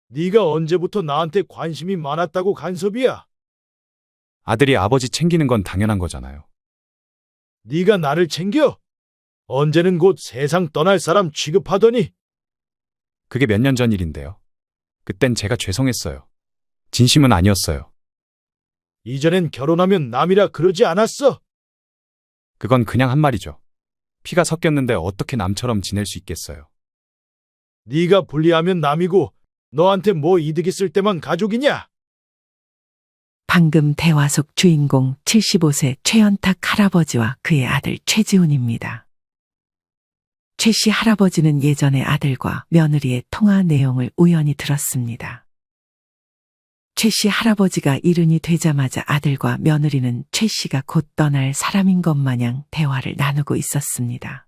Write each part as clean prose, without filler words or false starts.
네가 언제부터 나한테 관심이 많았다고 간섭이야? 아들이 아버지 챙기는 건 당연한 거잖아요. 네가 나를 챙겨? 언제는 곧 세상 떠날 사람 취급하더니. 그게 몇 년 전 일인데요. 그땐 제가 죄송했어요. 진심은 아니었어요. 이전엔 결혼하면 남이라 그러지 않았어? 그건 그냥 한 말이죠. 피가 섞였는데 어떻게 남처럼 지낼 수 있겠어요. 네가 불리하면 남이고 너한테 뭐 이득 있을 때만 가족이냐? 방금 대화 속 주인공 75세 최연탁 할아버지와 그의 아들 최지훈입니다. 최 씨 할아버지는 예전에 아들과 며느리의 통화 내용을 우연히 들었습니다. 최 씨 할아버지가 일흔이 되자마자 아들과 며느리는 최 씨가 곧 떠날 사람인 것 마냥 대화를 나누고 있었습니다.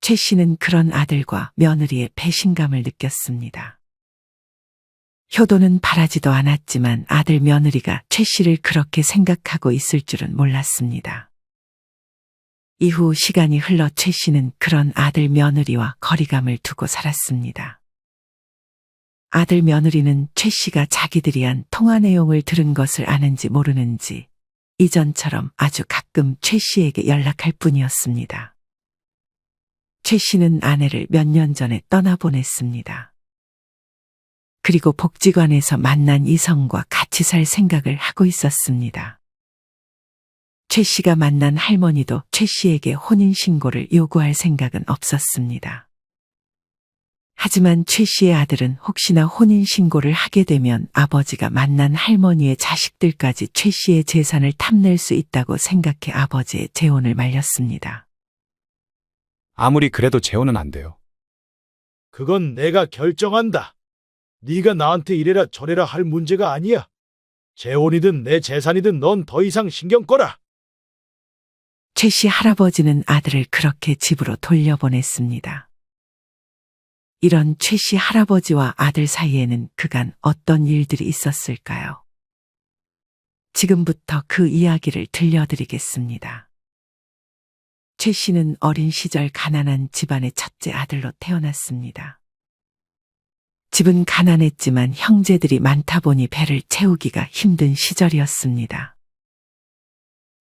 최 씨는 그런 아들과 며느리의 배신감을 느꼈습니다. 효도는 바라지도 않았지만 아들 며느리가 최 씨를 그렇게 생각하고 있을 줄은 몰랐습니다. 이후 시간이 흘러 최 씨는 그런 아들 며느리와 거리감을 두고 살았습니다. 아들 며느리는 최 씨가 자기들이 한 통화 내용을 들은 것을 아는지 모르는지 이전처럼 아주 가끔 최 씨에게 연락할 뿐이었습니다. 최 씨는 아내를 몇 년 전에 떠나보냈습니다. 그리고 복지관에서 만난 이성과 같이 살 생각을 하고 있었습니다. 최 씨가 만난 할머니도 최 씨에게 혼인신고를 요구할 생각은 없었습니다. 하지만 최 씨의 아들은 혹시나 혼인신고를 하게 되면 아버지가 만난 할머니의 자식들까지 최 씨의 재산을 탐낼 수 있다고 생각해 아버지의 재혼을 말렸습니다. 아무리 그래도 재혼은 안 돼요. 그건 내가 결정한다. 네가 나한테 이래라 저래라 할 문제가 아니야. 재혼이든 내 재산이든 넌 더 이상 신경 꺼라. 최 씨 할아버지는 아들을 그렇게 집으로 돌려보냈습니다. 이런 최 씨 할아버지와 아들 사이에는 그간 어떤 일들이 있었을까요? 지금부터 그 이야기를 들려드리겠습니다. 최 씨는 어린 시절 가난한 집안의 첫째 아들로 태어났습니다. 집은 가난했지만 형제들이 많다 보니 배를 채우기가 힘든 시절이었습니다.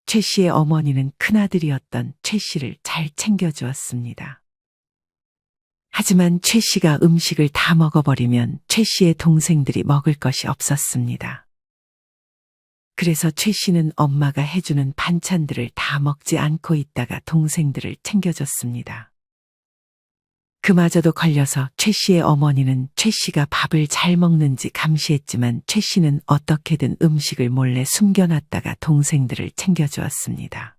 최 씨의 어머니는 큰아들이었던 최 씨를 잘 챙겨주었습니다. 하지만 최 씨가 음식을 다 먹어버리면 최 씨의 동생들이 먹을 것이 없었습니다. 그래서 최 씨는 엄마가 해주는 반찬들을 다 먹지 않고 있다가 동생들을 챙겨줬습니다. 그마저도 걸려서 최 씨의 어머니는 최 씨가 밥을 잘 먹는지 감시했지만 최 씨는 어떻게든 음식을 몰래 숨겨놨다가 동생들을 챙겨주었습니다.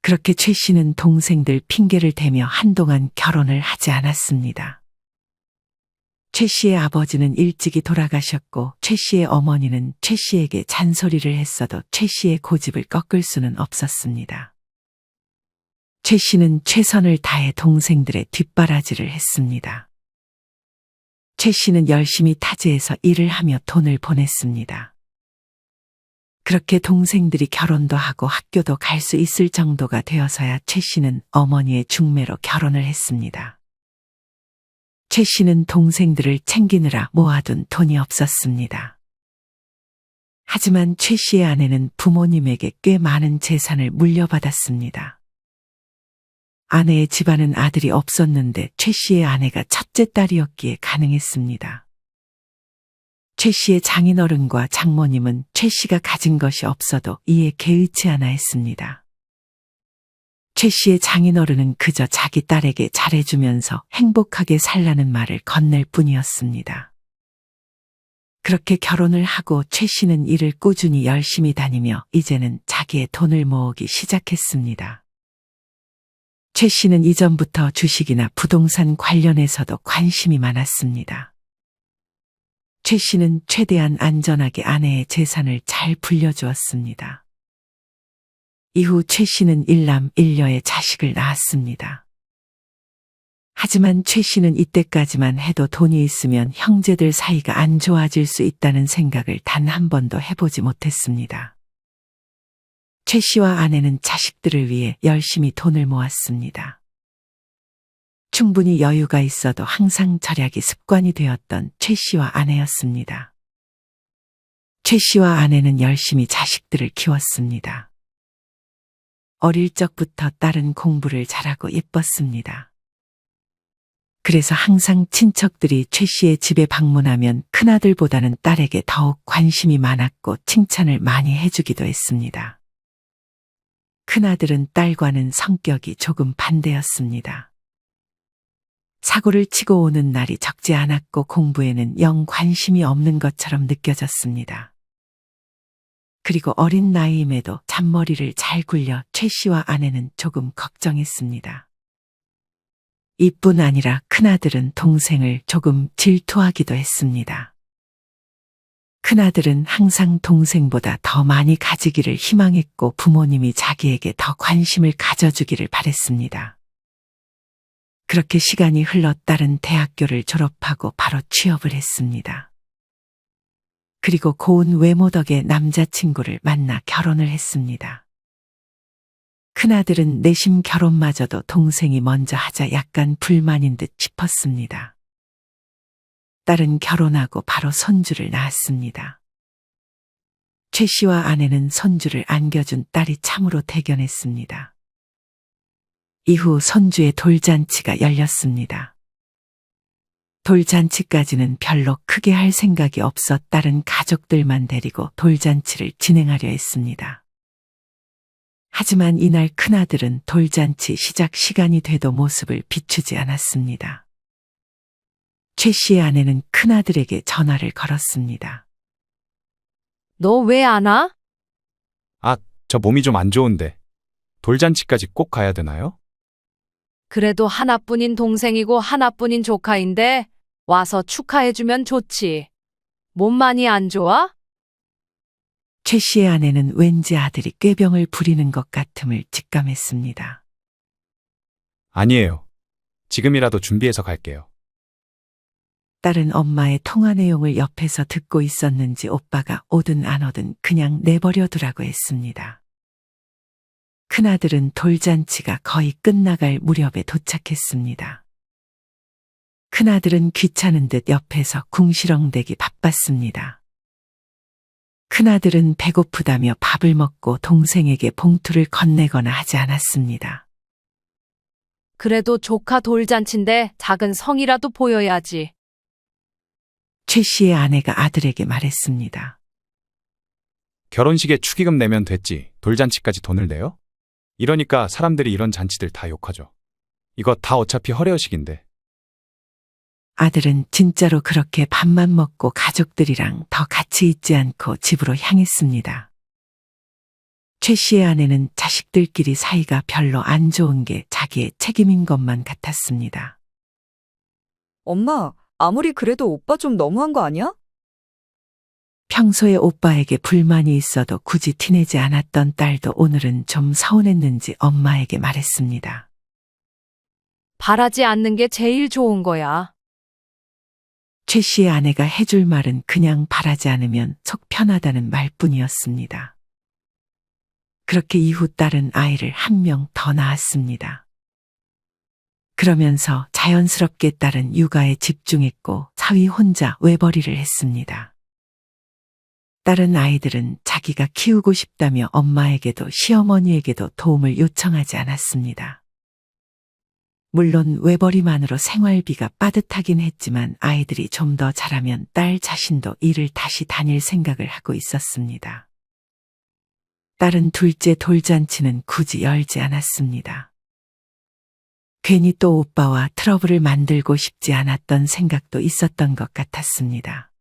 그렇게 최 씨는 동생들 핑계를 대며 한동안 결혼을 하지 않았습니다. 최 씨의 아버지는 일찍이 돌아가셨고 최 씨의 어머니는 최 씨에게 잔소리를 했어도 최 씨의 고집을 꺾을 수는 없었습니다. 최 씨는 최선을 다해 동생들의 뒷바라지를 했습니다. 최 씨는 열심히 타지에서 일을 하며 돈을 보냈습니다. 그렇게 동생들이 결혼도 하고 학교도 갈 수 있을 정도가 되어서야 최 씨는 어머니의 중매로 결혼을 했습니다. 최 씨는 동생들을 챙기느라 모아둔 돈이 없었습니다. 하지만 최 씨의 아내는 부모님에게 꽤 많은 재산을 물려받았습니다. 아내의 집안은 아들이 없었는데 최 씨의 아내가 첫째 딸이었기에 가능했습니다. 최 씨의 장인어른과 장모님은 최 씨가 가진 것이 없어도 이에 개의치 않아 했습니다. 최 씨의 장인어른은 그저 자기 딸에게 잘해주면서 행복하게 살라는 말을 건넬 뿐이었습니다. 그렇게 결혼을 하고 최 씨는 일을 꾸준히 열심히 다니며 이제는 자기의 돈을 모으기 시작했습니다. 최 씨는 이전부터 주식이나 부동산 관련해서도 관심이 많았습니다. 최 씨는 최대한 안전하게 아내의 재산을 잘 불려주었습니다. 이후 최 씨는 일남 일녀의 자식을 낳았습니다. 하지만 최 씨는 이때까지만 해도 돈이 있으면 형제들 사이가 안 좋아질 수 있다는 생각을 단 한 번도 해보지 못했습니다. 최 씨와 아내는 자식들을 위해 열심히 돈을 모았습니다. 충분히 여유가 있어도 항상 절약이 습관이 되었던 최 씨와 아내였습니다. 최 씨와 아내는 열심히 자식들을 키웠습니다. 어릴 적부터 딸은 공부를 잘하고 예뻤습니다. 그래서 항상 친척들이 최 씨의 집에 방문하면 큰아들보다는 딸에게 더욱 관심이 많았고 칭찬을 많이 해주기도 했습니다. 큰아들은 딸과는 성격이 조금 반대였습니다. 사고를 치고 오는 날이 적지 않았고 공부에는 영 관심이 없는 것처럼 느껴졌습니다. 그리고 어린 나이임에도 잔머리를 잘 굴려 최 씨와 아내는 조금 걱정했습니다. 이뿐 아니라 큰아들은 동생을 조금 질투하기도 했습니다. 큰아들은 항상 동생보다 더 많이 가지기를 희망했고 부모님이 자기에게 더 관심을 가져주기를 바랬습니다. 그렇게 시간이 흘러 딸은 대학교를 졸업하고 바로 취업을 했습니다. 그리고 고운 외모 덕에 남자친구를 만나 결혼을 했습니다. 큰아들은 내심 결혼마저도 동생이 먼저 하자 약간 불만인 듯 싶었습니다. 딸은 결혼하고 바로 손주를 낳았습니다. 최 씨와 아내는 손주를 안겨준 딸이 참으로 대견했습니다. 이후 손주의 돌잔치가 열렸습니다. 돌잔치까지는 별로 크게 할 생각이 없어 딸은 가족들만 데리고 돌잔치를 진행하려 했습니다. 하지만 이날 큰아들은 돌잔치 시작 시간이 돼도 모습을 비추지 않았습니다. 최 씨의 아내는 큰아들에게 전화를 걸었습니다. 너 왜 안 와? 저 몸이 좀 안 좋은데. 돌잔치까지 꼭 가야 되나요? 그래도 하나뿐인 동생이고 하나뿐인 조카인데 와서 축하해주면 좋지. 몸 많이 안 좋아? 최 씨의 아내는 왠지 아들이 꾀병을 부리는 것 같음을 직감했습니다. 아니에요. 지금이라도 준비해서 갈게요. 딸은 엄마의 통화 내용을 옆에서 듣고 있었는지 오빠가 오든 안 오든 그냥 내버려 두라고 했습니다. 큰아들은 돌잔치가 거의 끝나갈 무렵에 도착했습니다. 큰아들은 귀찮은 듯 옆에서 궁시렁대기 바빴습니다. 큰아들은 배고프다며 밥을 먹고 동생에게 봉투를 건네거나 하지 않았습니다. 그래도 조카 돌잔치인데 작은 성이라도 보여야지. 최 씨의 아내가 아들에게 말했습니다. 결혼식에 축의금 내면 됐지. 돌잔치까지 돈을 내요? 이러니까 사람들이 이런 잔치들 다 욕하죠. 이거 다 어차피 허례허식인데. 아들은 진짜로 그렇게 밥만 먹고 가족들이랑 더 같이 있지 않고 집으로 향했습니다. 최 씨의 아내는 자식들끼리 사이가 별로 안 좋은 게 자기의 책임인 것만 같았습니다. 엄마, 아무리 그래도 오빠 좀 너무한 거 아니야? 평소에 오빠에게 불만이 있어도 굳이 티내지 않았던 딸도 오늘은 좀 서운했는지 엄마에게 말했습니다. 바라지 않는 게 제일 좋은 거야. 최 씨의 아내가 해줄 말은 그냥 바라지 않으면 속 편하다는 말뿐이었습니다. 그렇게 이후 딸은 아이를 한 명 더 낳았습니다. 그러면서 자연스럽게 딸은 육아에 집중했고 사위 혼자 외벌이를 했습니다. 다른 아이들은 자기가 키우고 싶다며 엄마에게도 시어머니에게도 도움을 요청하지 않았습니다. 물론 외벌이만으로 생활비가 빠듯하긴 했지만 아이들이 좀 더 자라면 딸 자신도 일을 다시 다닐 생각을 하고 있었습니다. 딸은 둘째 돌잔치는 굳이 열지 않았습니다. 괜히 또 오빠와 트러블을 만들고 싶지 않았던 생각도 있었던 것 같았습니다.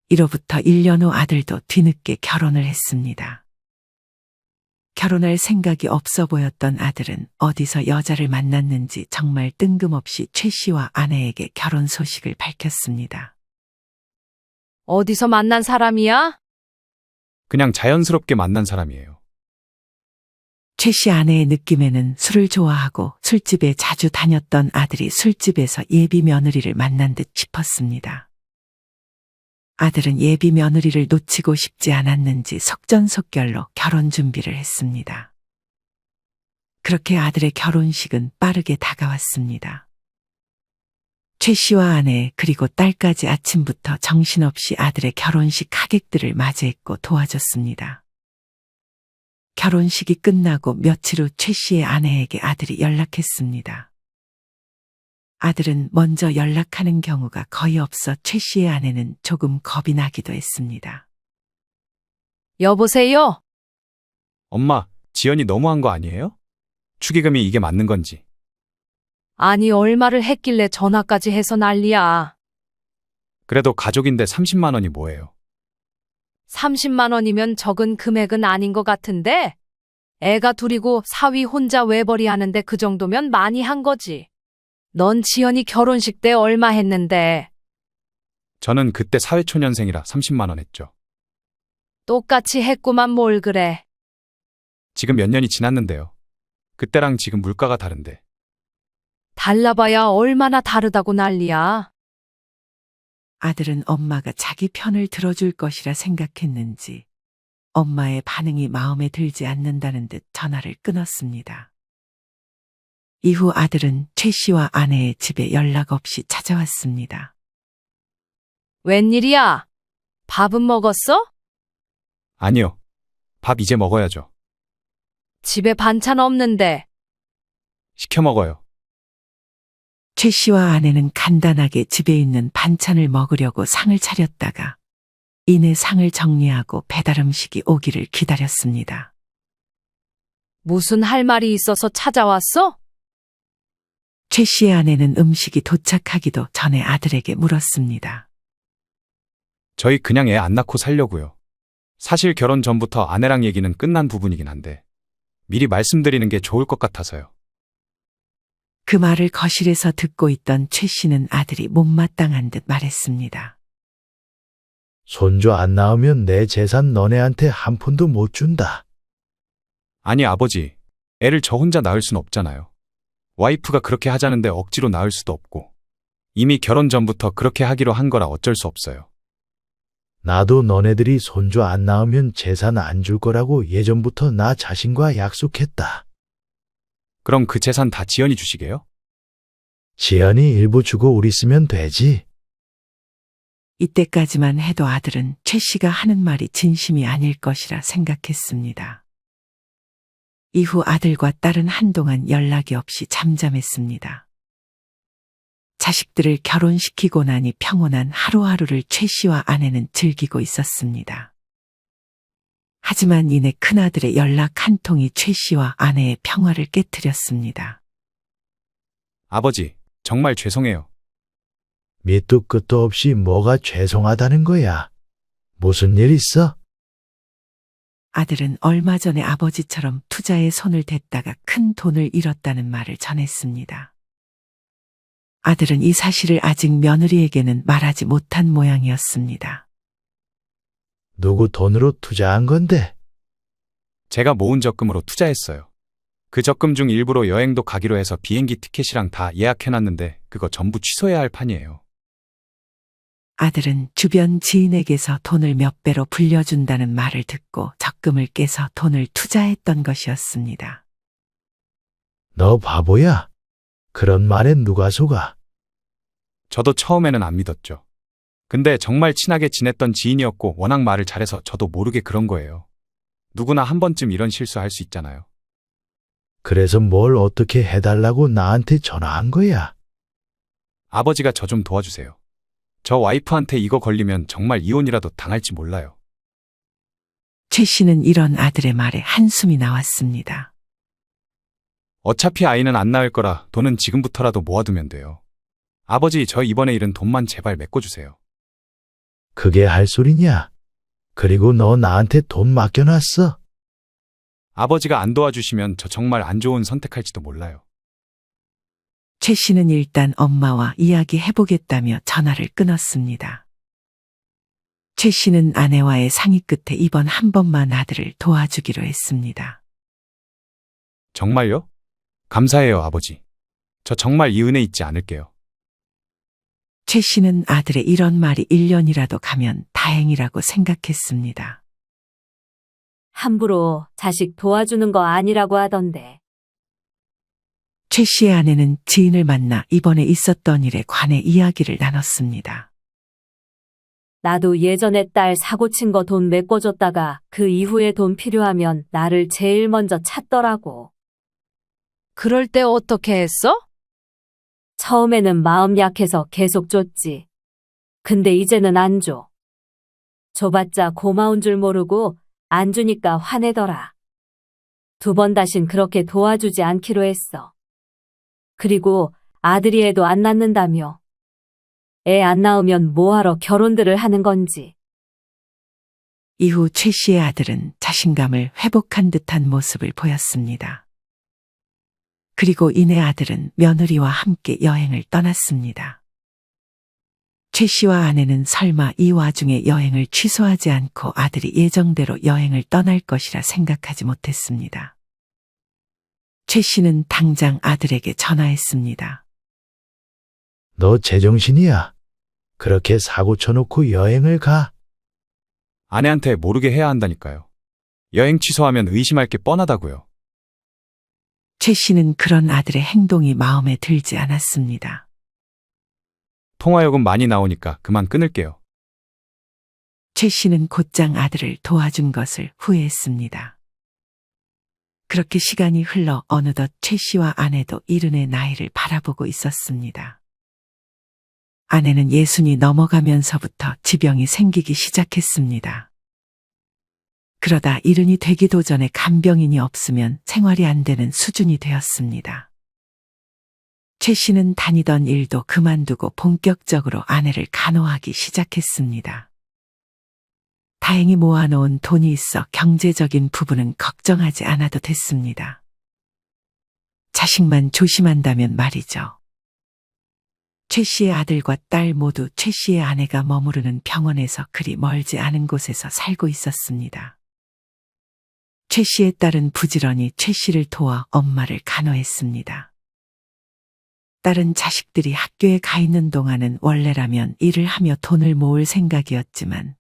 이로부터 1년 후 아들도 뒤늦게 결혼을 했습니다. 결혼할 생각이 없어 보였던 아들은 어디서 여자를 만났는지 정말 뜬금없이 최 씨와 아내에게 결혼 소식을 밝혔습니다. 어디서 만난 사람이야? 그냥 자연스럽게 만난 사람이에요. 최 씨 아내의 느낌에는 술을 좋아하고 술집에 자주 다녔던 아들이 술집에서 예비 며느리를 만난 듯 싶었습니다. 아들은 예비 며느리를 놓치고 싶지 않았는지 속전속결로 결혼 준비를 했습니다. 그렇게 아들의 결혼식은 빠르게 다가왔습니다. 최 씨와 아내 그리고 딸까지 아침부터 정신없이 아들의 결혼식 하객들을 맞이했고 도와줬습니다. 결혼식이 끝나고 며칠 후 최 씨의 아내에게 아들이 연락했습니다. 아들은 먼저 연락하는 경우가 거의 없어 최 씨의 아내는 조금 겁이 나기도 했습니다. 여보세요? 엄마, 지연이 너무한 거 아니에요? 축의금이 이게 맞는 건지. 아니, 얼마를 했길래 전화까지 해서 난리야. 그래도 가족인데 30만 원이 뭐예요? 30만 원이면 적은 금액은 아닌 것 같은데? 애가 둘이고 사위 혼자 외벌이 하는데 그 정도면 많이 한 거지. 넌 지연이 결혼식 때 얼마 했는데? 저는 그때 사회초년생이라 30만 원 했죠. 똑같이 했구만 뭘 그래. 지금 몇 년이 지났는데요. 그때랑 지금 물가가 다른데. 달라봐야 얼마나 다르다고 난리야. 아들은 엄마가 자기 편을 들어줄 것이라 생각했는지 엄마의 반응이 마음에 들지 않는다는 듯 전화를 끊었습니다. 이후 아들은 최 씨와 아내의 집에 연락 없이 찾아왔습니다. 웬일이야? 밥은 먹었어? 아니요. 밥 이제 먹어야죠. 집에 반찬 없는데. 시켜 먹어요. 최 씨와 아내는 간단하게 집에 있는 반찬을 먹으려고 상을 차렸다가 이내 상을 정리하고 배달 음식이 오기를 기다렸습니다. 무슨 할 말이 있어서 찾아왔어? 최 씨의 아내는 음식이 도착하기도 전에 아들에게 물었습니다. 저희 그냥 애 안 낳고 살려고요. 사실 결혼 전부터 아내랑 얘기는 끝난 부분이긴 한데 미리 말씀드리는 게 좋을 것 같아서요. 그 말을 거실에서 듣고 있던 최 씨는 아들이 못마땅한 듯 말했습니다. 손주 안 낳으면 내 재산 너네한테 한 푼도 못 준다. 아니 아버지, 애를 저 혼자 낳을 순 없잖아요. 와이프가 그렇게 하자는데 억지로 낳을 수도 없고 이미 결혼 전부터 그렇게 하기로 한 거라 어쩔 수 없어요. 나도 너네들이 손주 안 낳으면 재산 안 줄 거라고 예전부터 나 자신과 약속했다. 그럼 그 재산 다 지연이 주시게요? 지연이 일부 주고 우리 쓰면 되지. 이때까지만 해도 아들은 최 씨가 하는 말이 진심이 아닐 것이라 생각했습니다. 이후 아들과 딸은 한동안 연락이 없이 잠잠했습니다. 자식들을 결혼시키고 나니 평온한 하루하루를 최 씨와 아내는 즐기고 있었습니다. 하지만 이내 큰아들의 연락 한 통이 최 씨와 아내의 평화를 깨뜨렸습니다. 아버지, 정말 죄송해요. 밑도 끝도 없이 뭐가 죄송하다는 거야. 무슨 일 있어? 아들은 얼마 전에 아버지처럼 투자에 손을 댔다가 큰 돈을 잃었다는 말을 전했습니다. 아들은 이 사실을 아직 며느리에게는 말하지 못한 모양이었습니다. 누구 돈으로 투자한 건데? 제가 모은 적금으로 투자했어요. 그 적금 중 일부로 여행도 가기로 해서 비행기 티켓이랑 다 예약해놨는데 그거 전부 취소해야 할 판이에요. 아들은 주변 지인에게서 돈을 몇 배로 불려준다는 말을 듣고 적금을 깨서 돈을 투자했던 것이었습니다. 너 바보야? 그런 말에 누가 속아? 저도 처음에는 안 믿었죠. 근데 정말 친하게 지냈던 지인이었고 워낙 말을 잘해서 저도 모르게 그런 거예요. 누구나 한 번쯤 이런 실수할 수 있잖아요. 그래서 뭘 어떻게 해달라고 나한테 전화한 거야? 아버지가 저 좀 도와주세요. 저 와이프한테 이거 걸리면 정말 이혼이라도 당할지 몰라요. 최 씨는 이런 아들의 말에 한숨이 나왔습니다. 어차피 아이는 안 낳을 거라 돈은 지금부터라도 모아두면 돼요. 아버지, 저 이번에 잃은 돈만 제발 메꿔주세요. 그게 할 소리냐? 그리고 너 나한테 돈 맡겨놨어? 아버지가 안 도와주시면 저 정말 안 좋은 선택할지도 몰라요. 최 씨는 일단 엄마와 이야기해보겠다며 전화를 끊었습니다. 최 씨는 아내와의 상의 끝에 이번 한 번만 아들을 도와주기로 했습니다. 정말요? 감사해요, 아버지. 저 정말 이 은혜 잊지 않을게요. 최 씨는 아들의 이런 말이 1년이라도 가면 다행이라고 생각했습니다. 함부로 자식 도와주는 거 아니라고 하던데. 최 씨의 아내는 지인을 만나 이번에 있었던 일에 관해 이야기를 나눴습니다. 나도 예전에 딸 사고 친 거 돈 메꿔줬다가 그 이후에 돈 필요하면 나를 제일 먼저 찾더라고. 그럴 때 어떻게 했어? 처음에는 마음 약해서 계속 줬지. 근데 이제는 안 줘. 줘봤자 고마운 줄 모르고 안 주니까 화내더라. 2번 다신 그렇게 도와주지 않기로 했어. 그리고 아들이 애도 안 낳는다며. 애 안 낳으면 뭐하러 결혼들을 하는 건지. 이후 최 씨의 아들은 자신감을 회복한 듯한 모습을 보였습니다. 그리고 이내 아들은 며느리와 함께 여행을 떠났습니다. 최 씨와 아내는 설마 이 와중에 여행을 취소하지 않고 아들이 예정대로 여행을 떠날 것이라 생각하지 못했습니다. 최 씨는 당장 아들에게 전화했습니다. 너 제정신이야? 그렇게 사고 쳐놓고 여행을 가? 아내한테 모르게 해야 한다니까요. 여행 취소하면 의심할 게 뻔하다고요. 최 씨는 그런 아들의 행동이 마음에 들지 않았습니다. 통화요금 많이 나오니까 그만 끊을게요. 최 씨는 곧장 아들을 도와준 것을 후회했습니다. 그렇게 시간이 흘러 어느덧 최 씨와 아내도 이른의 나이를 바라보고 있었습니다. 아내는 60이 넘어가면서부터 지병이 생기기 시작했습니다. 그러다 이른이 되기도 전에 간병인이 없으면 생활이 안 되는 수준이 되었습니다. 최 씨는 다니던 일도 그만두고 본격적으로 아내를 간호하기 시작했습니다. 다행히 모아놓은 돈이 있어 경제적인 부분은 걱정하지 않아도 됐습니다. 자식만 조심한다면 말이죠. 최 씨의 아들과 딸 모두 최 씨의 아내가 머무르는 병원에서 그리 멀지 않은 곳에서 살고 있었습니다. 최 씨의 딸은 부지런히 최 씨를 도와 엄마를 간호했습니다. 딸은 자식들이 학교에 가 있는 동안은 원래라면 일을 하며 돈을 모을 생각이었지만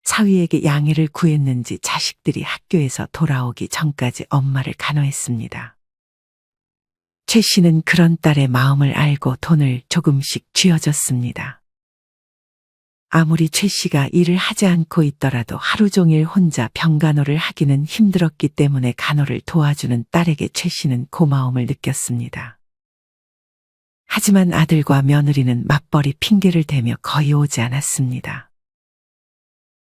사위에게 양해를 구했는지 자식들이 학교에서 돌아오기 전까지 엄마를 간호했습니다. 최 씨는 그런 딸의 마음을 알고 돈을 조금씩 쥐어줬습니다. 아무리 최 씨가 일을 하지 않고 있더라도 하루 종일 혼자 병간호를 하기는 힘들었기 때문에 간호를 도와주는 딸에게 최 씨는 고마움을 느꼈습니다. 하지만 아들과 며느리는 맞벌이 핑계를 대며 거의 오지 않았습니다.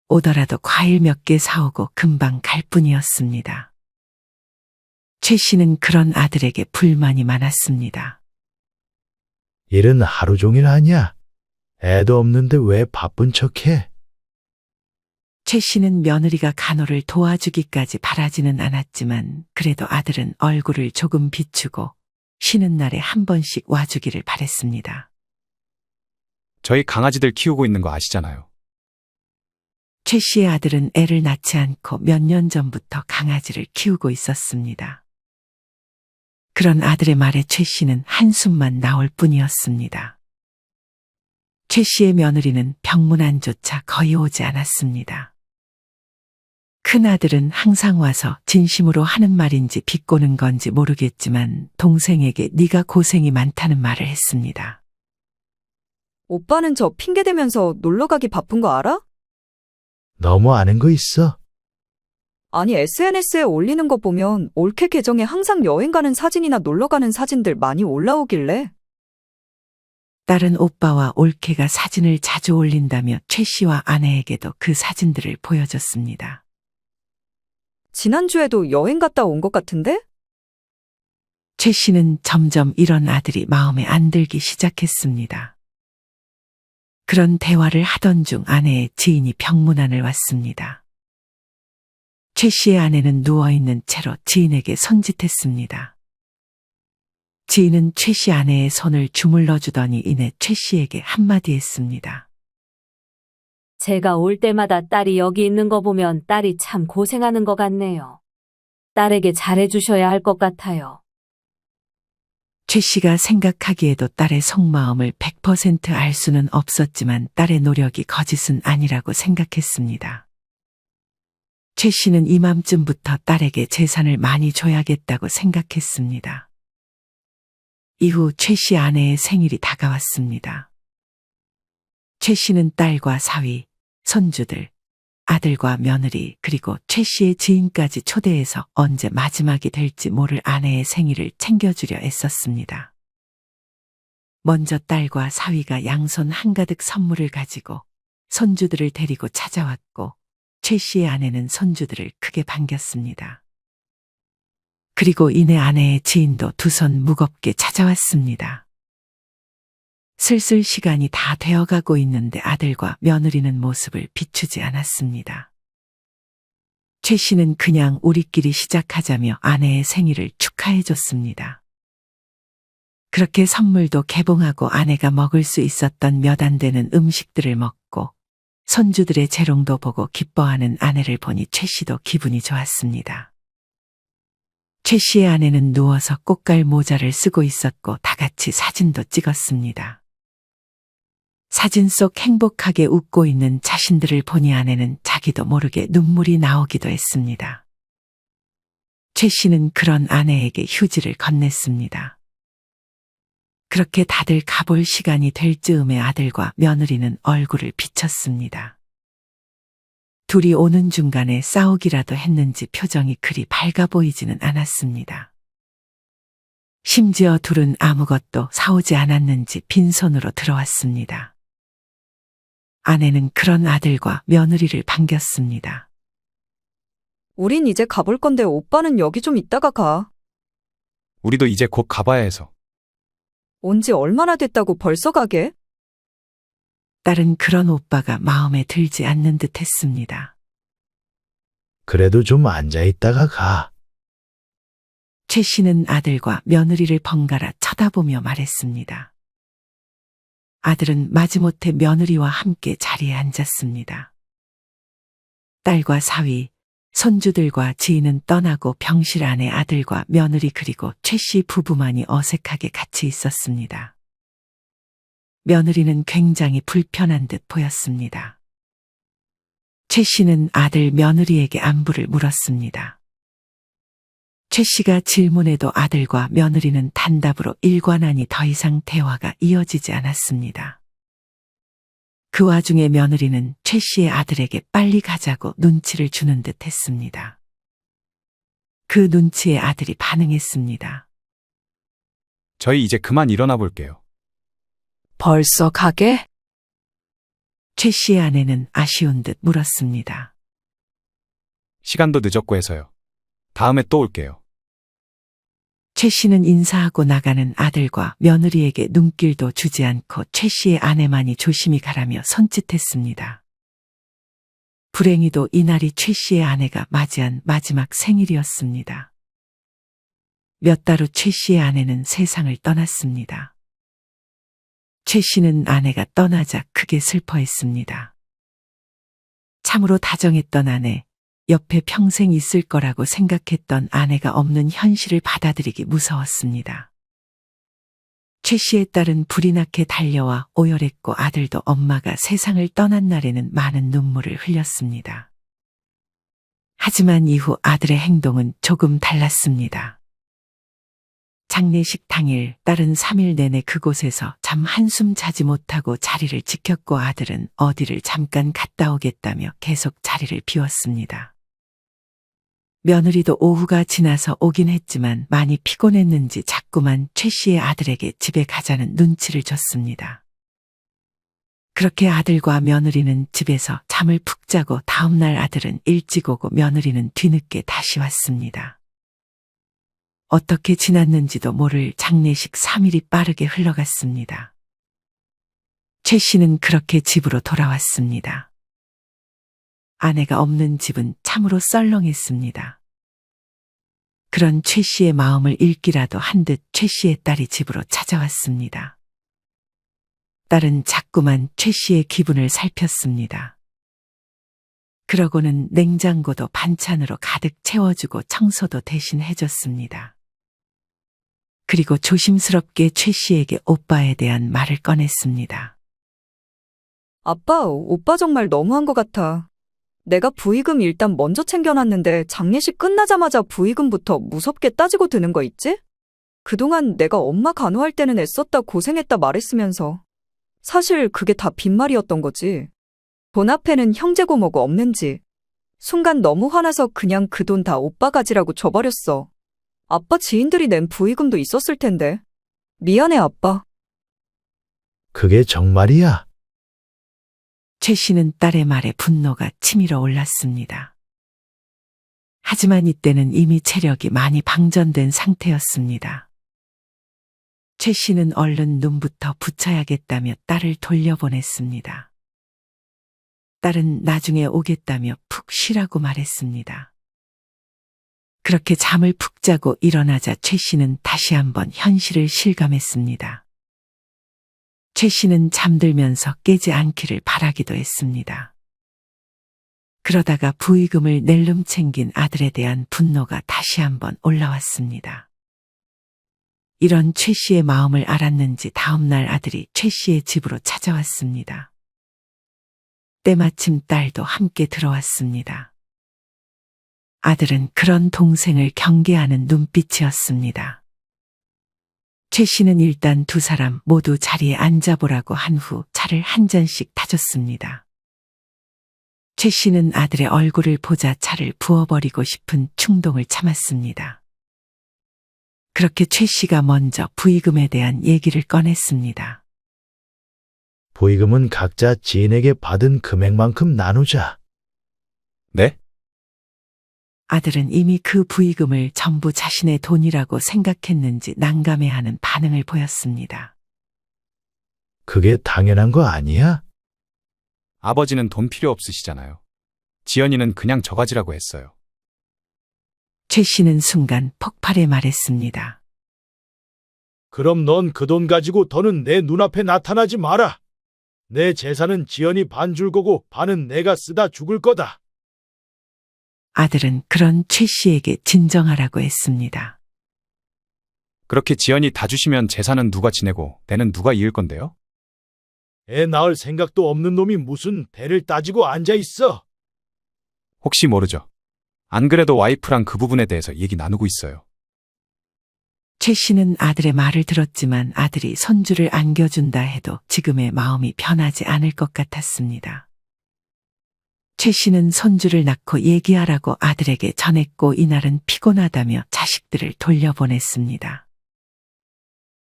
오더라도 과일 몇 개 사오고 금방 갈 뿐이었습니다. 최 씨는 그런 아들에게 불만이 많았습니다. 일은 하루 종일 하냐? 애도 없는데 왜 바쁜 척해? 최 씨는 며느리가 간호를 도와주기까지 바라지는 않았지만 그래도 아들은 얼굴을 조금 비추고 쉬는 날에 한 번씩 와주기를 바랬습니다. 저희 강아지들 키우고 있는 거 아시잖아요. 최 씨의 아들은 애를 낳지 않고 몇 년 전부터 강아지를 키우고 있었습니다. 그런 아들의 말에 최 씨는 한숨만 나올 뿐이었습니다. 최 씨의 며느리는 병문안조차 거의 오지 않았습니다. 큰아들은 항상 와서 진심으로 하는 말인지 비꼬는 건지 모르겠지만 동생에게 네가 고생이 많다는 말을 했습니다. 오빠는 저 핑계대면서 놀러 가기 바쁜 거 알아? 너무 아는 거 있어? 아니, SNS에 올리는 거 보면 올케 계정에 항상 여행 가는 사진이나 놀러 가는 사진들 많이 올라오길래. 딸은 오빠와 올케가 사진을 자주 올린다며 최 씨와 아내에게도 그 사진들을 보여줬습니다. 지난주에도 여행 갔다 온 것 같은데? 최 씨는 점점 이런 아들이 마음에 안 들기 시작했습니다. 그런 대화를 하던 중 아내의 지인이 병문안을 왔습니다. 최 씨의 아내는 누워있는 채로 지인에게 손짓했습니다. 지인은 최 씨 아내의 손을 주물러 주더니 이내 최 씨에게 한마디 했습니다. 제가 올 때마다 딸이 여기 있는 거 보면 딸이 참 고생하는 것 같네요. 딸에게 잘해주셔야 할 것 같아요. 최 씨가 생각하기에도 딸의 속마음을 100% 알 수는 없었지만 딸의 노력이 거짓은 아니라고 생각했습니다. 최 씨는 이맘쯤부터 딸에게 재산을 많이 줘야겠다고 생각했습니다. 이후 최 씨 아내의 생일이 다가왔습니다. 최 씨는 딸과 사위, 손주들, 아들과 며느리, 그리고 최 씨의 지인까지 초대해서 언제 마지막이 될지 모를 아내의 생일을 챙겨주려 애썼습니다. 먼저 딸과 사위가 양손 한가득 선물을 가지고 손주들을 데리고 찾아왔고, 최 씨의 아내는 손주들을 크게 반겼습니다. 그리고 이내 아내의 지인도 두 손 무겁게 찾아왔습니다. 슬슬 시간이 다 되어가고 있는데 아들과 며느리는 모습을 비추지 않았습니다. 최 씨는 그냥 우리끼리 시작하자며 아내의 생일을 축하해줬습니다. 그렇게 선물도 개봉하고 아내가 먹을 수 있었던 몇 안 되는 음식들을 먹고 손주들의 재롱도 보고 기뻐하는 아내를 보니 최 씨도 기분이 좋았습니다. 최 씨의 아내는 누워서 꽃갈 모자를 쓰고 있었고 다 같이 사진도 찍었습니다. 사진 속 행복하게 웃고 있는 자신들을 보니 아내는 자기도 모르게 눈물이 나오기도 했습니다. 최 씨는 그런 아내에게 휴지를 건넸습니다. 그렇게 다들 가볼 시간이 될 즈음에 아들과 며느리는 얼굴을 비쳤습니다. 둘이 오는 중간에 싸우기라도 했는지 표정이 그리 밝아 보이지는 않았습니다. 심지어 둘은 아무것도 사오지 않았는지 빈손으로 들어왔습니다. 아내는 그런 아들과 며느리를 반겼습니다. 우린 이제 가볼 건데 오빠는 여기 좀 있다가 가. 우리도 이제 곧 가봐야 해서. 온지 얼마나 됐다고 벌써 가게? 딸은 그런 오빠가 마음에 들지 않는 듯 했습니다. 그래도 좀 앉아있다가 가. 최 씨는 아들과 며느리를 번갈아 쳐다보며 말했습니다. 아들은 마지못해 며느리와 함께 자리에 앉았습니다. 딸과 사위, 손주들과 지인은 떠나고 병실 안에 아들과 며느리 그리고 최 씨 부부만이 어색하게 같이 있었습니다. 며느리는 굉장히 불편한 듯 보였습니다. 최 씨는 아들 며느리에게 안부를 물었습니다. 최 씨가 질문해도 아들과 며느리는 단답으로 일관하니 더 이상 대화가 이어지지 않았습니다. 그 와중에 며느리는 최 씨의 아들에게 빨리 가자고 눈치를 주는 듯 했습니다. 그 눈치에 아들이 반응했습니다. 저희 이제 그만 일어나 볼게요. 벌써 가게? 최 씨의 아내는 아쉬운 듯 물었습니다. 시간도 늦었고 해서요. 다음에 또 올게요. 최 씨는 인사하고 나가는 아들과 며느리에게 눈길도 주지 않고 최 씨의 아내만이 조심히 가라며 손짓했습니다. 불행히도 이날이 최 씨의 아내가 맞이한 마지막 생일이었습니다. 몇 달 후 최 씨의 아내는 세상을 떠났습니다. 최 씨는 아내가 떠나자 크게 슬퍼했습니다. 참으로 다정했던 아내, 옆에 평생 있을 거라고 생각했던 아내가 없는 현실을 받아들이기 무서웠습니다. 최 씨의 딸은 불이 나게 달려와 오열했고 아들도 엄마가 세상을 떠난 날에는 많은 눈물을 흘렸습니다. 하지만 이후 아들의 행동은 조금 달랐습니다. 장례식 당일 딸은 3일 내내 그곳에서 잠 한숨 자지 못하고 자리를 지켰고 아들은 어디를 잠깐 갔다 오겠다며 계속 자리를 비웠습니다. 며느리도 오후가 지나서 오긴 했지만 많이 피곤했는지 자꾸만 최 씨의 아들에게 집에 가자는 눈치를 줬습니다. 그렇게 아들과 며느리는 집에서 잠을 푹 자고 다음날 아들은 일찍 오고 며느리는 뒤늦게 다시 왔습니다. 어떻게 지났는지도 모를 장례식 3일이 빠르게 흘러갔습니다. 최 씨는 그렇게 집으로 돌아왔습니다. 아내가 없는 집은 참으로 썰렁했습니다. 그런 최 씨의 마음을 읽기라도 한 듯 최 씨의 딸이 집으로 찾아왔습니다. 딸은 자꾸만 최 씨의 기분을 살폈습니다. 그러고는 냉장고도 반찬으로 가득 채워주고 청소도 대신 해줬습니다. 그리고 조심스럽게 최 씨에게 오빠에 대한 말을 꺼냈습니다. 아빠, 오빠 정말 너무한 것 같아. 내가 부의금 일단 먼저 챙겨놨는데 장례식 끝나자마자 부의금부터 무섭게 따지고 드는 거 있지? 그동안 내가 엄마 간호할 때는 애썼다 고생했다 말했으면서 사실 그게 다 빈말이었던 거지. 돈 앞에는 형제고모고 없는지. 순간 너무 화나서 그냥 그 돈 다 오빠 가지라고 줘버렸어. 아빠 지인들이 낸 부의금도 있었을 텐데. 미안해, 아빠. 그게 정말이야? 최 씨는 딸의 말에 분노가 치밀어 올랐습니다. 하지만 이때는 이미 체력이 많이 방전된 상태였습니다. 최 씨는 얼른 눈부터 붙여야겠다며 딸을 돌려보냈습니다. 딸은 나중에 오겠다며 푹 쉬라고 말했습니다. 그렇게 잠을 푹 자고 일어나자 최 씨는 다시 한번 현실을 실감했습니다. 최 씨는 잠들면서 깨지 않기를 바라기도 했습니다. 그러다가 부의금을 낼름 챙긴 아들에 대한 분노가 다시 한번 올라왔습니다. 이런 최 씨의 마음을 알았는지 다음날 아들이 최 씨의 집으로 찾아왔습니다. 때마침 딸도 함께 들어왔습니다. 아들은 그런 동생을 경계하는 눈빛이었습니다. 최 씨는 일단 두 사람 모두 자리에 앉아보라고 한 후 차를 한 잔씩 타줬습니다. 최 씨는 아들의 얼굴을 보자 차를 부어버리고 싶은 충동을 참았습니다. 그렇게 최 씨가 먼저 부의금에 대한 얘기를 꺼냈습니다. 부의금은 각자 지인에게 받은 금액만큼 나누자. 네? 아들은 이미 그 부의금을 전부 자신의 돈이라고 생각했는지 난감해하는 반응을 보였습니다. 그게 당연한 거 아니야? 아버지는 돈 필요 없으시잖아요. 지연이는 그냥 저가지라고 했어요. 최 씨는 순간 폭발해 말했습니다. 그럼 넌 그 돈 가지고 더는 내 눈앞에 나타나지 마라. 내 재산은 지연이 반 줄 거고 반은 내가 쓰다 죽을 거다. 아들은 그런 최 씨에게 진정하라고 했습니다. 그렇게 지연이 다 주시면 재산은 누가 지내고 내는 누가 이을 건데요? 애 낳을 생각도 없는 놈이 무슨 배를 따지고 앉아 있어. 혹시 모르죠. 안 그래도 와이프랑 그 부분에 대해서 얘기 나누고 있어요. 최 씨는 아들의 말을 들었지만 아들이 손주를 안겨준다 해도 지금의 마음이 편하지 않을 것 같았습니다. 최 씨는 손주를 낳고 얘기하라고 아들에게 전했고 이날은 피곤하다며 자식들을 돌려보냈습니다.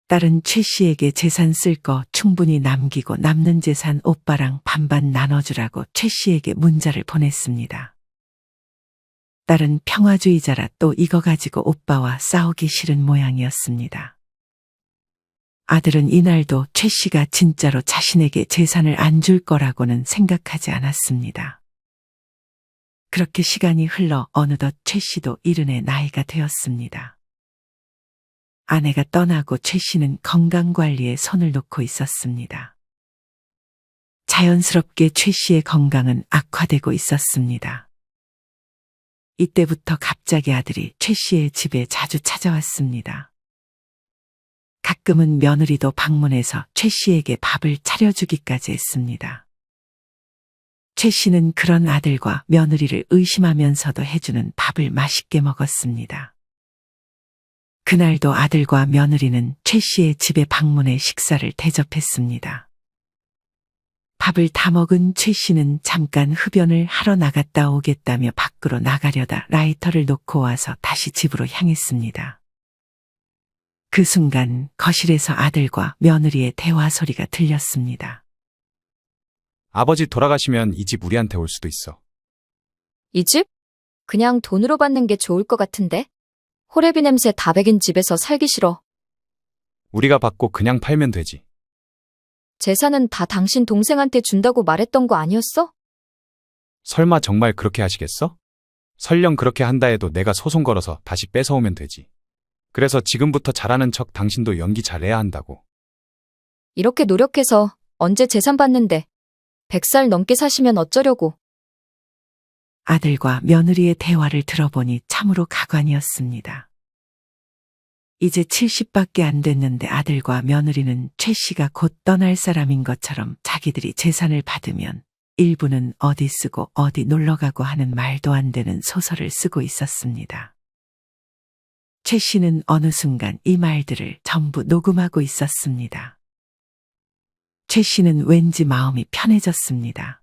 딸은 최 씨에게 재산 쓸 거 충분히 남기고 남는 재산 오빠랑 반반 나눠주라고 최 씨에게 문자를 보냈습니다. 딸은 평화주의자라 또 이거 가지고 오빠와 싸우기 싫은 모양이었습니다. 아들은 이날도 최 씨가 진짜로 자신에게 재산을 안 줄 거라고는 생각하지 않았습니다. 그렇게 시간이 흘러 어느덧 최 씨도 이른의 나이가 되었습니다. 아내가 떠나고 최 씨는 건강관리에 손을 놓고 있었습니다. 자연스럽게 최 씨의 건강은 악화되고 있었습니다. 이때부터 갑자기 아들이 최 씨의 집에 자주 찾아왔습니다. 가끔은 며느리도 방문해서 최 씨에게 밥을 차려주기까지 했습니다. 최 씨는 그런 아들과 며느리를 의심하면서도 해주는 밥을 맛있게 먹었습니다. 그날도 아들과 며느리는 최 씨의 집에 방문해 식사를 대접했습니다. 밥을 다 먹은 최 씨는 잠깐 흡연을 하러 나갔다 오겠다며 밖으로 나가려다 라이터를 놓고 와서 다시 집으로 향했습니다. 그 순간 거실에서 아들과 며느리의 대화 소리가 들렸습니다. 아버지 돌아가시면 이 집 우리한테 올 수도 있어. 이 집? 그냥 돈으로 받는 게 좋을 것 같은데? 호레비 냄새 다 배긴 집에서 살기 싫어. 우리가 받고 그냥 팔면 되지. 재산은 다 당신 동생한테 준다고 말했던 거 아니었어? 설마 정말 그렇게 하시겠어? 설령 그렇게 한다 해도 내가 소송 걸어서 다시 뺏어오면 되지. 그래서 지금부터 잘하는 척 당신도 연기 잘해야 한다고. 이렇게 노력해서 언제 재산 받는데 100살 넘게 사시면 어쩌려고. 아들과 며느리의 대화를 들어보니 참으로 가관이었습니다. 이제 70밖에 안 됐는데 아들과 며느리는 최 씨가 곧 떠날 사람인 것처럼 자기들이 재산을 받으면 일부는 어디 쓰고 어디 놀러가고 하는 말도 안 되는 소설을 쓰고 있었습니다. 최 씨는 어느 순간 이 말들을 전부 녹음하고 있었습니다. 최 씨는 왠지 마음이 편해졌습니다.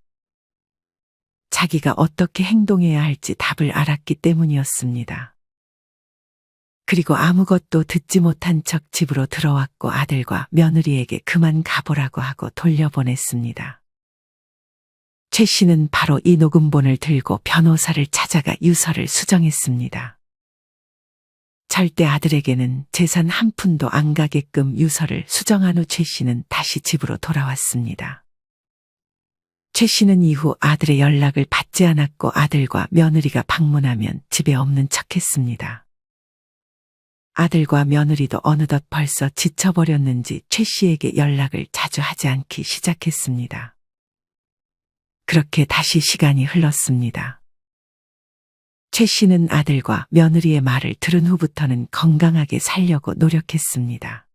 자기가 어떻게 행동해야 할지 답을 알았기 때문이었습니다. 그리고 아무것도 듣지 못한 척 집으로 들어왔고 아들과 며느리에게 그만 가보라고 하고 돌려보냈습니다. 최 씨는 바로 이 녹음본을 들고 변호사를 찾아가 유서를 수정했습니다. 절대 아들에게는 재산 한 푼도 안 가게끔 유서를 수정한 후 최 씨는 다시 집으로 돌아왔습니다. 최 씨는 이후 아들의 연락을 받지 않았고 아들과 며느리가 방문하면 집에 없는 척했습니다. 아들과 며느리도 어느덧 벌써 지쳐버렸는지 최 씨에게 연락을 자주 하지 않기 시작했습니다. 그렇게 다시 시간이 흘렀습니다. 최 씨는 아들과 며느리의 말을 들은 후부터는 건강하게 살려고 노력했습니다.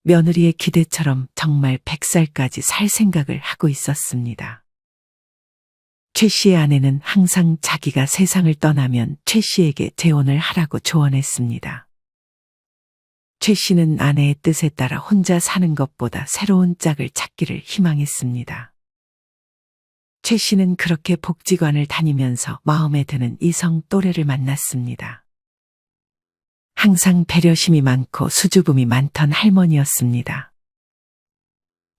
며느리의 기대처럼 정말 100살까지 살 생각을 하고 있었습니다. 최 씨의 아내는 항상 자기가 세상을 떠나면 최 씨에게 재혼을 하라고 조언했습니다. 최 씨는 아내의 뜻에 따라 혼자 사는 것보다 새로운 짝을 찾기를 희망했습니다. 최 씨는 그렇게 복지관을 다니면서 마음에 드는 이성 또래를 만났습니다. 항상 배려심이 많고 수줍음이 많던 할머니였습니다.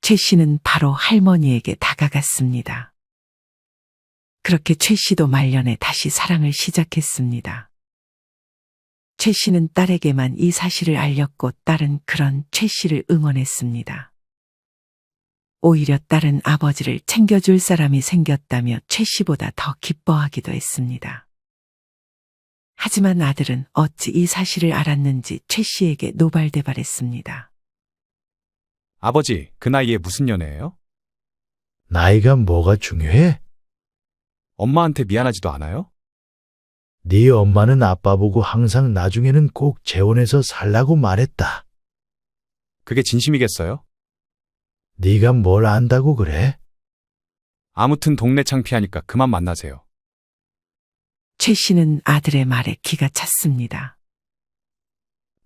최 씨는 바로 할머니에게 다가갔습니다. 그렇게 최 씨도 말년에 다시 사랑을 시작했습니다. 최 씨는 딸에게만 이 사실을 알렸고 딸은 그런 최 씨를 응원했습니다. 오히려 딸은 아버지를 챙겨줄 사람이 생겼다며 최 씨보다 더 기뻐하기도 했습니다. 하지만 아들은 어찌 이 사실을 알았는지 최 씨에게 노발대발했습니다. 아버지, 그 나이에 무슨 연애예요? 나이가 뭐가 중요해? 엄마한테 미안하지도 않아요? 네 엄마는 아빠 보고 항상 나중에는 꼭 재혼해서 살라고 말했다. 그게 진심이겠어요? 네가 뭘 안다고 그래? 아무튼 동네 창피하니까 그만 만나세요. 최 씨는 아들의 말에 기가 찼습니다.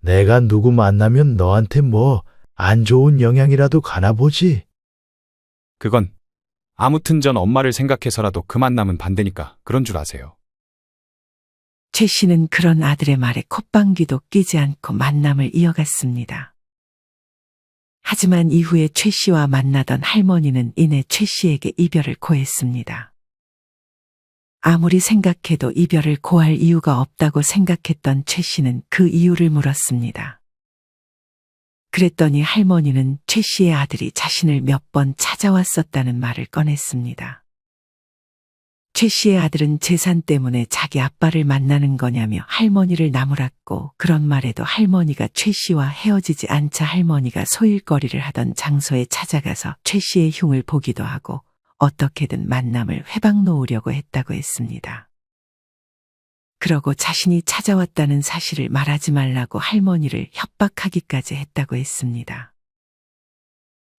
내가 누구 만나면 너한테 뭐 안 좋은 영향이라도 가나 보지? 그건 아무튼 전 엄마를 생각해서라도 그 만남은 반대니까 그런 줄 아세요. 최 씨는 그런 아들의 말에 콧방귀도 끼지 않고 만남을 이어갔습니다. 하지만 이후에 최 씨와 만나던 할머니는 이내 최 씨에게 이별을 고했습니다. 아무리 생각해도 이별을 고할 이유가 없다고 생각했던 최 씨는 그 이유를 물었습니다. 그랬더니 할머니는 최 씨의 아들이 자신을 몇 번 찾아왔었다는 말을 꺼냈습니다. 최 씨의 아들은 재산 때문에 자기 아빠를 만나는 거냐며 할머니를 나무랐고 그런 말에도 할머니가 최 씨와 헤어지지 않자 할머니가 소일거리를 하던 장소에 찾아가서 최 씨의 흉을 보기도 하고 어떻게든 만남을 회방 놓으려고 했다고 했습니다. 그러고 자신이 찾아왔다는 사실을 말하지 말라고 할머니를 협박하기까지 했다고 했습니다.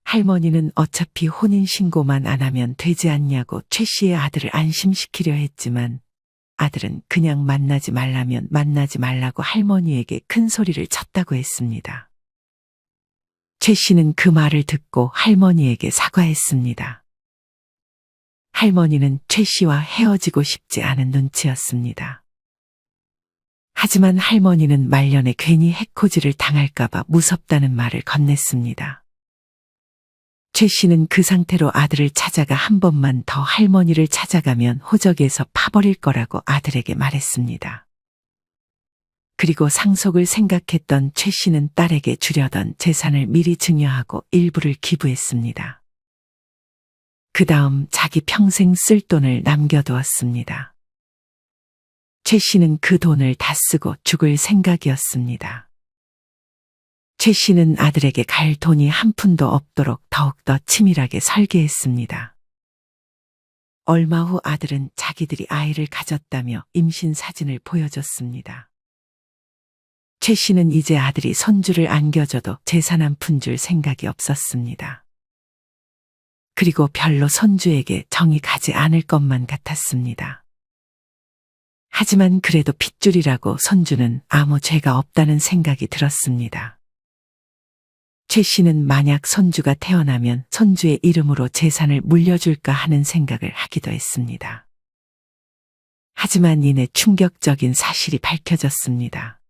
할머니는 어차피 혼인신고만 안 하면 되지 않냐고 최 씨의 아들을 안심시키려 했지만 아들은 그냥 만나지 말라면 만나지 말라고 할머니에게 큰 소리를 쳤다고 했습니다. 최 씨는 그 말을 듣고 할머니에게 사과했습니다. 할머니는 최 씨와 헤어지고 싶지 않은 눈치였습니다. 하지만 할머니는 말년에 괜히 해코지를 당할까봐 무섭다는 말을 건넸습니다. 최 씨는 그 상태로 아들을 찾아가 한 번만 더 할머니를 찾아가면 호적에서 파버릴 거라고 아들에게 말했습니다. 그리고 상속을 생각했던 최 씨는 딸에게 주려던 재산을 미리 증여하고 일부를 기부했습니다. 그 다음 자기 평생 쓸 돈을 남겨두었습니다. 최 씨는 그 돈을 다 쓰고 죽을 생각이었습니다. 최 씨는 아들에게 갈 돈이 한 푼도 없도록 더욱더 치밀하게 설계했습니다. 얼마 후 아들은 자기들이 아이를 가졌다며 임신 사진을 보여줬습니다. 최 씨는 이제 아들이 손주를 안겨줘도 재산 한 푼 줄 생각이 없었습니다. 그리고 별로 손주에게 정이 가지 않을 것만 같았습니다. 하지만 그래도 핏줄이라고 손주는 아무 죄가 없다는 생각이 들었습니다. 최 씨는 만약 손주가 태어나면 손주의 이름으로 재산을 물려줄까 하는 생각을 하기도 했습니다. 하지만 이내 충격적인 사실이 밝혀졌습니다.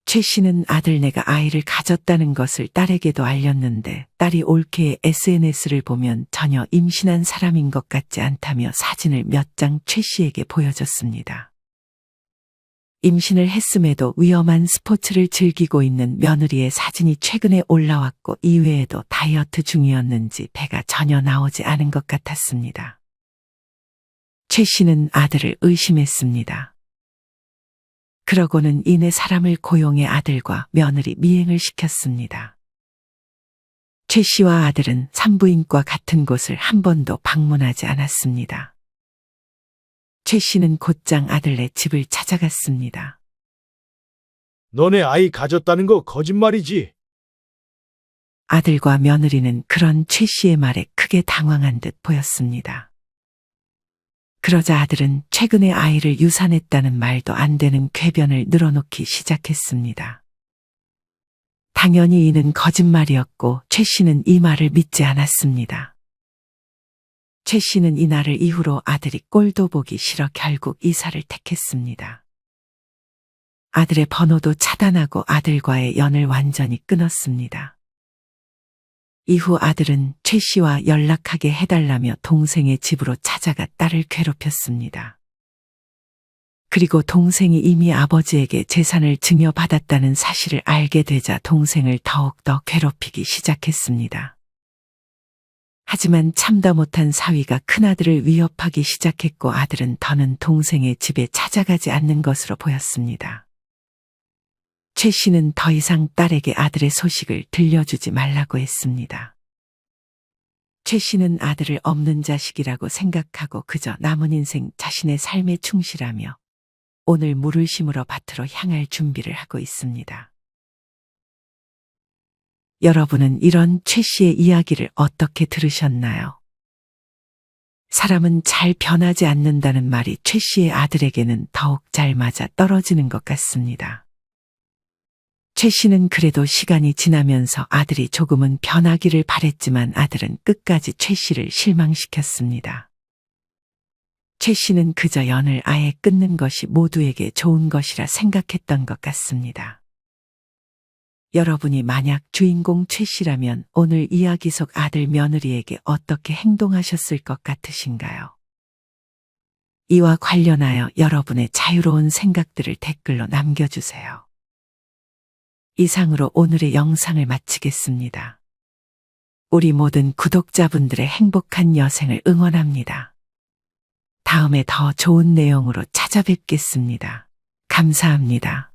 최 씨는 아들네가 아이를 가졌다는 것을 딸에게도 알렸는데 딸이 올케의 SNS를 보면 전혀 임신한 사람인 것 같지 않다며 사진을 몇 장 최 씨에게 보여줬습니다. 임신을 했음에도 위험한 스포츠를 즐기고 있는 며느리의 사진이 최근에 올라왔고 이외에도 다이어트 중이었는지 배가 전혀 나오지 않은 것 같았습니다. 최 씨는 아들을 의심했습니다. 그러고는 이내 사람을 고용해 아들과 며느리 미행을 시켰습니다. 최 씨와 아들은 산부인과 같은 곳을 한 번도 방문하지 않았습니다. 최 씨는 곧장 아들네 집을 찾아갔습니다. 너네 아이 가졌다는 거 거짓말이지? 아들과 며느리는 그런 최 씨의 말에 크게 당황한 듯 보였습니다. 그러자 아들은 최근에 아이를 유산했다는 말도 안 되는 궤변을 늘어놓기 시작했습니다. 당연히 이는 거짓말이었고 최 씨는 이 말을 믿지 않았습니다. 최 씨는 이날을 이후로 아들이 꼴도 보기 싫어 결국 이사를 택했습니다. 아들의 번호도 차단하고 아들과의 연을 완전히 끊었습니다. 이후 아들은 최 씨와 연락하게 해달라며 동생의 집으로 찾아가 딸을 괴롭혔습니다. 그리고 동생이 이미 아버지에게 재산을 증여받았다는 사실을 알게 되자 동생을 더욱더 괴롭히기 시작했습니다. 하지만 참다 못한 사위가 큰아들을 위협하기 시작했고 아들은 더는 동생의 집에 찾아가지 않는 것으로 보였습니다. 최 씨는 더 이상 딸에게 아들의 소식을 들려주지 말라고 했습니다. 최 씨는 아들을 없는 자식이라고 생각하고 그저 남은 인생 자신의 삶에 충실하며 오늘 물을 심으러 밭으로 향할 준비를 하고 있습니다. 여러분은 이런 최 씨의 이야기를 어떻게 들으셨나요? 사람은 잘 변하지 않는다는 말이 최 씨의 아들에게는 더욱 잘 맞아 떨어지는 것 같습니다. 최 씨는 그래도 시간이 지나면서 아들이 조금은 변하기를 바랬지만 아들은 끝까지 최 씨를 실망시켰습니다. 최 씨는 그저 연을 아예 끊는 것이 모두에게 좋은 것이라 생각했던 것 같습니다. 여러분이 만약 주인공 최 씨라면 오늘 이야기 속 아들 며느리에게 어떻게 행동하셨을 것 같으신가요? 이와 관련하여 여러분의 자유로운 생각들을 댓글로 남겨주세요. 이상으로 오늘의 영상을 마치겠습니다. 우리 모든 구독자분들의 행복한 여생을 응원합니다. 다음에 더 좋은 내용으로 찾아뵙겠습니다. 감사합니다.